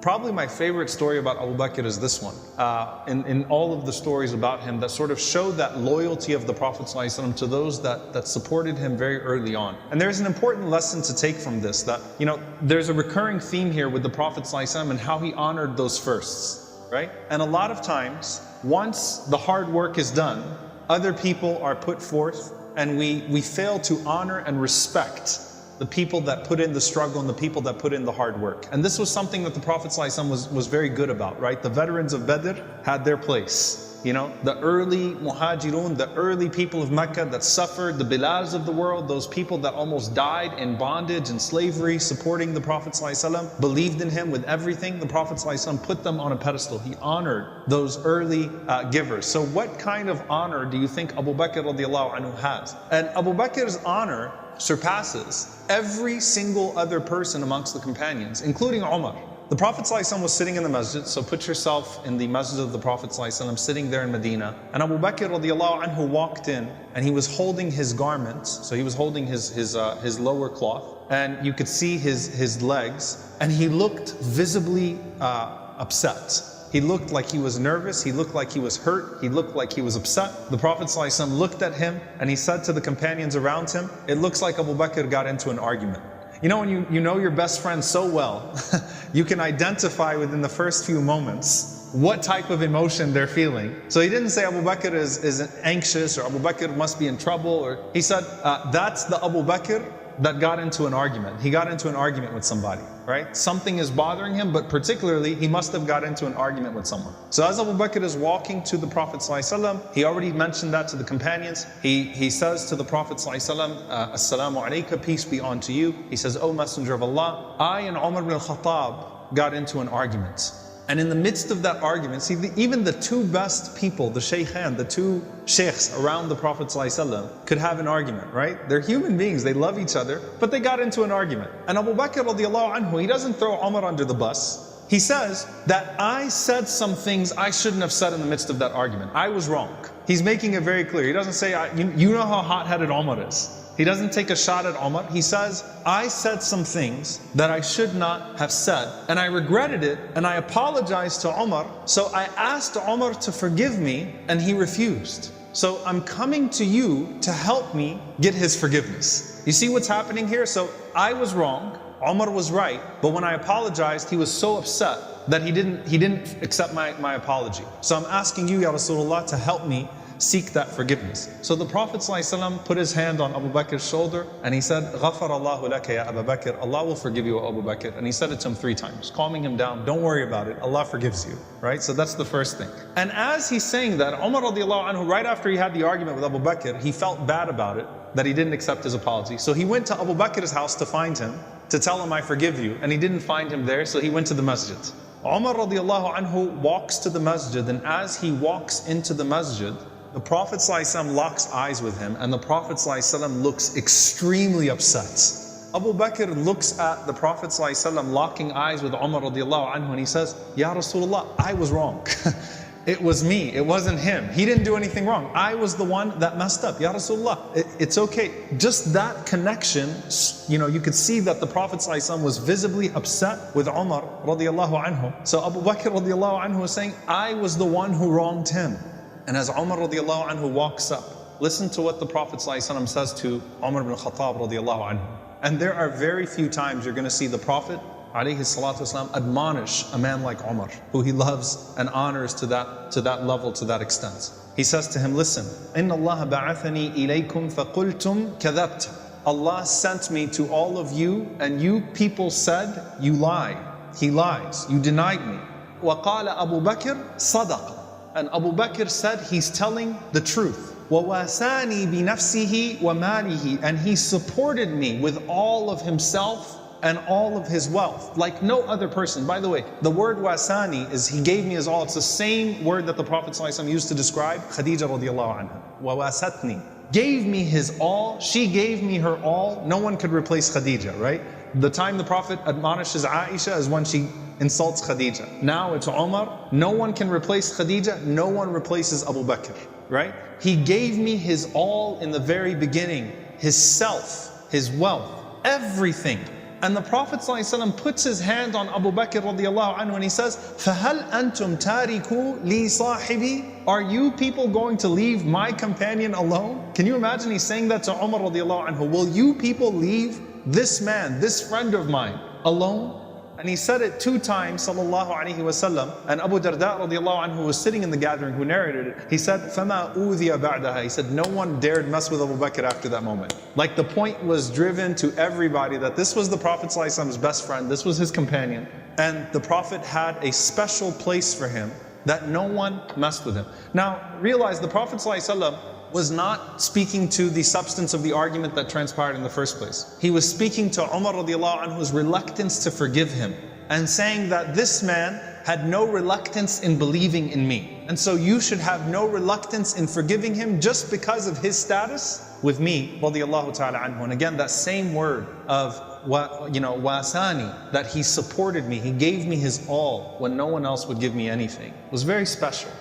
Probably my favorite story about Abu Bakr is this one. In all of the stories about him that sort of showed that loyalty of the Prophet ﷺ to those that supported him very early on. And there's an important lesson to take from this, that, you know, there's a recurring theme here with the Prophet ﷺ and how he honored those firsts, right? And a lot of times, once the hard work is done, other people are put forth, and we fail to honor and respect the people that put in the struggle and the people that put in the hard work. And this was something that the Prophet ﷺ was very good about, right? The veterans of Badr had their place. You know, the early muhajirun, the early people of Mecca that suffered, the Bilals of the world, those people that almost died in bondage and slavery, supporting the Prophet ﷺ, believed in him with everything. The Prophet ﷺ put them on a pedestal. He honored those early givers. So what kind of honor do you think Abu Bakr radiallahu anhu has? And Abu Bakr's honor surpasses every single other person amongst the companions, including Umar. The Prophet ﷺ was sitting in the masjid, so put yourself in the masjid of the Prophet ﷺ, sitting there in Medina. And Abu Bakr radiallahu anhu walked in, and he was holding his garments, so he was holding his lower cloth, and you could see his legs, and he looked visibly upset. He looked like he was nervous, he looked like he was hurt, he looked like he was upset. The Prophet ﷺ looked at him and he said to the companions around him, it looks like Abu Bakr got into an argument. You know, when you know your best friend so well, you can identify within the first few moments what type of emotion they're feeling. So he didn't say Abu Bakr is anxious, or Abu Bakr must be in trouble, or he said, that's the Abu Bakr that got into an argument. He got into an argument with somebody, right? Something is bothering him, but particularly he must have got into an argument with someone. So as Abu Bakr is walking to the Prophet ﷺ, he already mentioned that to the companions. He says to the Prophet ﷺ, Assalamu alayka, peace be unto you. He says, O Messenger of Allah, I and Umar ibn al-Khattab got into an argument. And in the midst of that argument, see, even the two best people, the shaykhan, the two sheikhs around the Prophet ﷺ could have an argument, right? They're human beings, they love each other, but they got into an argument. And Abu Bakr radiallahu anhu, he doesn't throw Umar under the bus. He says that I said some things I shouldn't have said in the midst of that argument. I was wrong. He's making it very clear. He doesn't say, you know how hot-headed Umar is. He doesn't take a shot at Umar. He says, I said some things that I should not have said, and I regretted it, and I apologized to Umar. So I asked Umar to forgive me, and he refused. So I'm coming to you to help me get his forgiveness. You see what's happening here? So I was wrong, Umar was right, but when I apologized, he was so upset that he didn't accept my apology. So I'm asking you, Ya Rasulullah, to help me seek that forgiveness. So the Prophet ﷺ put his hand on Abu Bakr's shoulder and he said, غَفَرَ اللَّهُ لَكَ يَا أَبَا بَكْرٍ, Allah will forgive you, O Abu Bakr. And he said it to him 3 times, calming him down, don't worry about it, Allah forgives you, right? So that's the first thing. And as he's saying that, Umar radiallahu anhu, right after he had the argument with Abu Bakr, he felt bad about it, that he didn't accept his apology. So he went to Abu Bakr's house to find him, to tell him I forgive you, and he didn't find him there, so he went to the masjid. Umar radiallahu anhu walks to the masjid, and as he walks into the masjid, the Prophet ﷺ locks eyes with him, and the Prophet ﷺ looks extremely upset. Abu Bakr looks at the Prophet ﷺ locking eyes with Umar radiallahu anhu, and he says, Ya Rasulullah, I was wrong. It was me, it wasn't him. He didn't do anything wrong. I was the one that messed up. Ya Rasulullah, it's okay. Just that connection, you know, you could see that the Prophet ﷺ was visibly upset with Umar radiallahu anhu. So Abu Bakr radiallahu anhu was saying, I was the one who wronged him. And as Umar radiallahu anhu walks up, listen to what the Prophet ﷺ says to Umar ibn Khattab radiallahu anhu. And there are very few times you're going to see the Prophet alayhi salatu wasalam admonish a man like Umar, who he loves and honors to that level, to that extent. He says to him, listen, إِنَّ اللَّهَ بَعَثَنِي إِلَيْكُمْ فَقُلْتُمْ كَذَبْتَ. Allah sent me to all of you, and you people said, you lie. He lies. You denied me. وَقَالَ أَبُو بَكْرٍ صَدَقَ. And Abu Bakr said, he's telling the truth. وَوَاسَانِي بِنَفْسِهِ وَمَالِهِ. And he supported me with all of himself and all of his wealth, like no other person. By the way, the word wasani is he gave me his all. It's the same word that the Prophet ﷺ used to describe Khadija radiallahu anha. وَوَاسَتْنِي. Gave me his all, she gave me her all. No one could replace Khadija, right? The time the Prophet admonishes Aisha is when she insults Khadija. Now it's Umar. No one can replace Khadija. No one replaces Abu Bakr, right? He gave me his all in the very beginning, his self, his wealth, everything. And the Prophet ﷺ puts his hand on Abu Bakr radiallahu anhu and he says, فَهَلْ أَنْتُمْ تَارِكُوا لِي صَاحِبِي? Are you people going to leave my companion alone? Can you imagine he's saying that to Umar radiallahu anhu? Will you people leave this man, this friend of mine, alone? And he said it 2 times, sallallahu alaihi wasallam. And Abu Darda radiallahu anhu was sitting in the gathering who narrated it. He said, فَمَا أُوذِيَ بَعْدَهَا. He said, no one dared mess with Abu Bakr after that moment. Like the point was driven to everybody that this was the Prophet ﷺ's best friend, this was his companion. And the Prophet had a special place for him that no one messed with him. Now realize the Prophet ﷺ was not speaking to the substance of the argument that transpired in the first place. He was speaking to Umar radiallahu anhu's reluctance to forgive him and saying that this man had no reluctance in believing in me. And so you should have no reluctance in forgiving him just because of his status with me, radiallahu ta'ala anhu. And again, that same word of wasani, that he supported me, he gave me his all when no one else would give me anything, was very special.